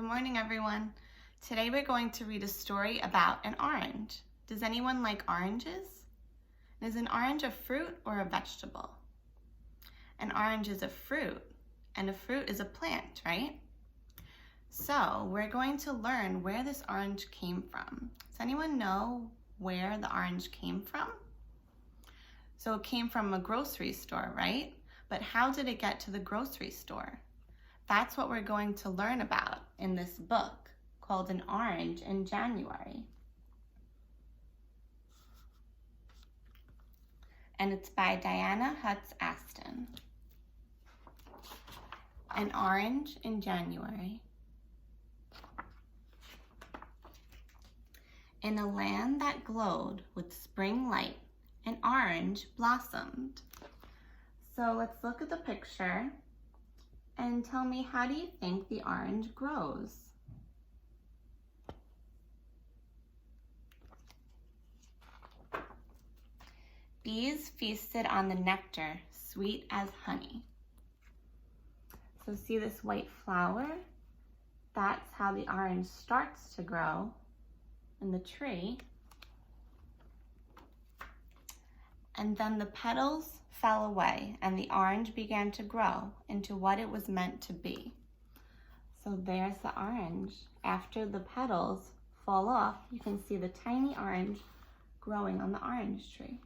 Good morning, everyone. Today we're going to read a story about an orange. Does anyone like oranges? Is an orange a fruit or a vegetable? An orange is a fruit, and a fruit is a plant, right? So we're going to learn where this orange came from. Does anyone know where the orange came from? So it came from a grocery store, right? But how did it get to the grocery store? That's what we're going to learn about in this book called An Orange in January. And it's by Diana Hutz Aston. An Orange in January. In a land that glowed with spring light, an orange blossomed. So let's look at the picture and tell me, how do you think the orange grows? Bees feasted on the nectar, sweet as honey. So see this white flower? That's how the orange starts to grow in the tree. And then the petals fell away and the orange began to grow into what it was meant to be. So there's the orange. After the petals fall off, you can see the tiny orange growing on the orange tree.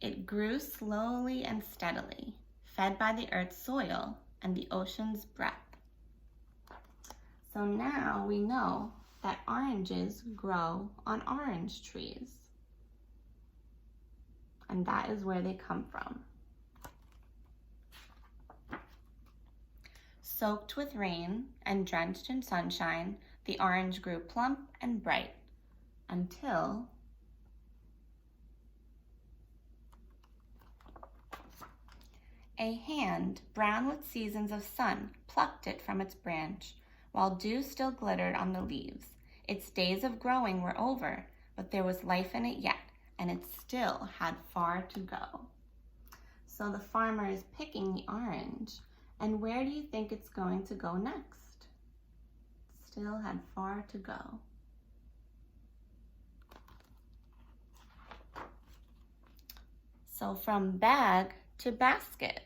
It grew slowly and steadily, fed by the earth's soil and the ocean's breath. So now we know that oranges grow on orange trees. And that is where they come from. Soaked with rain and drenched in sunshine, the orange grew plump and bright until a hand, brown with seasons of sun, plucked it from its branch, while dew still glittered on the leaves. Its days of growing were over, but there was life in it yet, and it still had far to go. So the farmer is picking the orange, and where do you think it's going to go next? It still had far to go. So from bag to basket.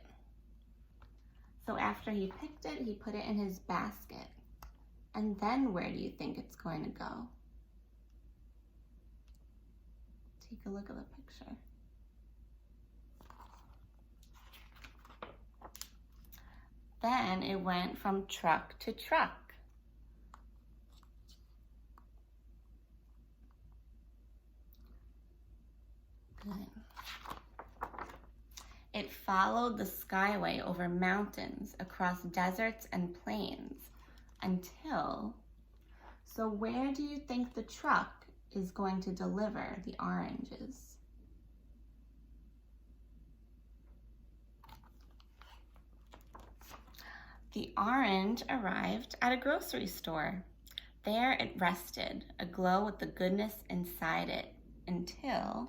So after he picked it, he put it in his basket. And then where do you think it's going to go? Take a look at the picture. Then it went from truck to truck. Good. It followed the skyway over mountains, across deserts and plains, until, so where do you think the truck is going to deliver the oranges? The orange arrived at a grocery store. There it rested, aglow with the goodness inside it, until,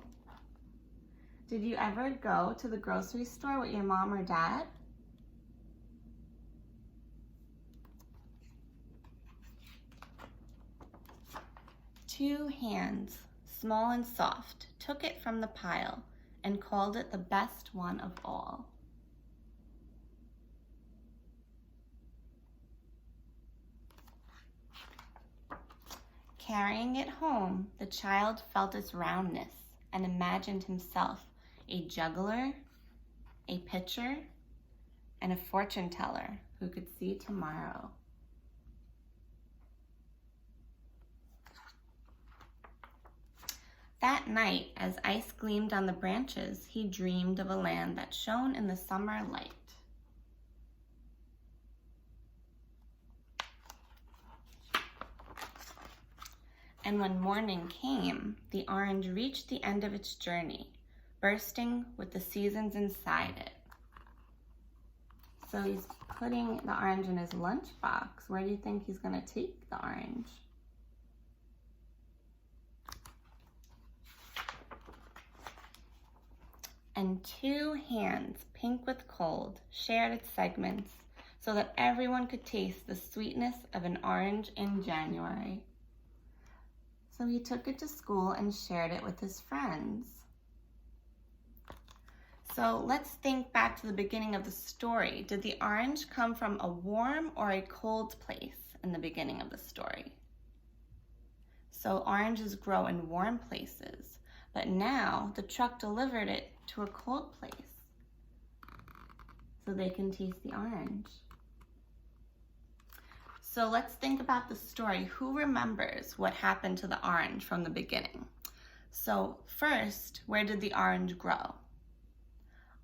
did you ever go to the grocery store with your mom or dad? Two hands, small and soft, took it from the pile and called it the best one of all. Carrying it home, the child felt its roundness and imagined himself a juggler, a pitcher, and a fortune teller who could see tomorrow. That night, as ice gleamed on the branches, he dreamed of a land that shone in the summer light. And when morning came, the orange reached the end of its journey, bursting with the seasons inside it. So he's putting the orange in his lunchbox. Where do you think he's going to take the orange? and two hands, pink with cold, shared its segments so that everyone could taste the sweetness of an orange in January. So he took it to school and shared it with his friends. So let's think back to the beginning of the story. Did the orange come from a warm or a cold place in the beginning of the story? So oranges grow in warm places, but now the truck delivered it to a cold place so they can taste the orange. So let's think about the story. Who remembers what happened to the orange from the beginning? So first, where did the orange grow?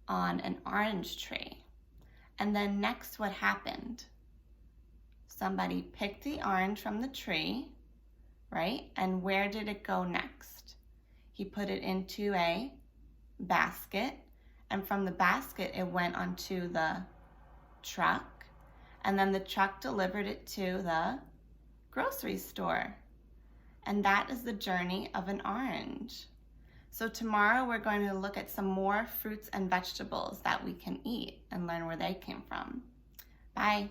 On an orange tree. And then next, what happened? Somebody picked the orange from the tree, right? And where did it go next? He put it into a basket, and from the basket, it went onto the truck, and then the truck delivered it to the grocery store. And that is the journey of an orange. So tomorrow we're going to look at some more fruits and vegetables that we can eat and learn where they came from. Bye.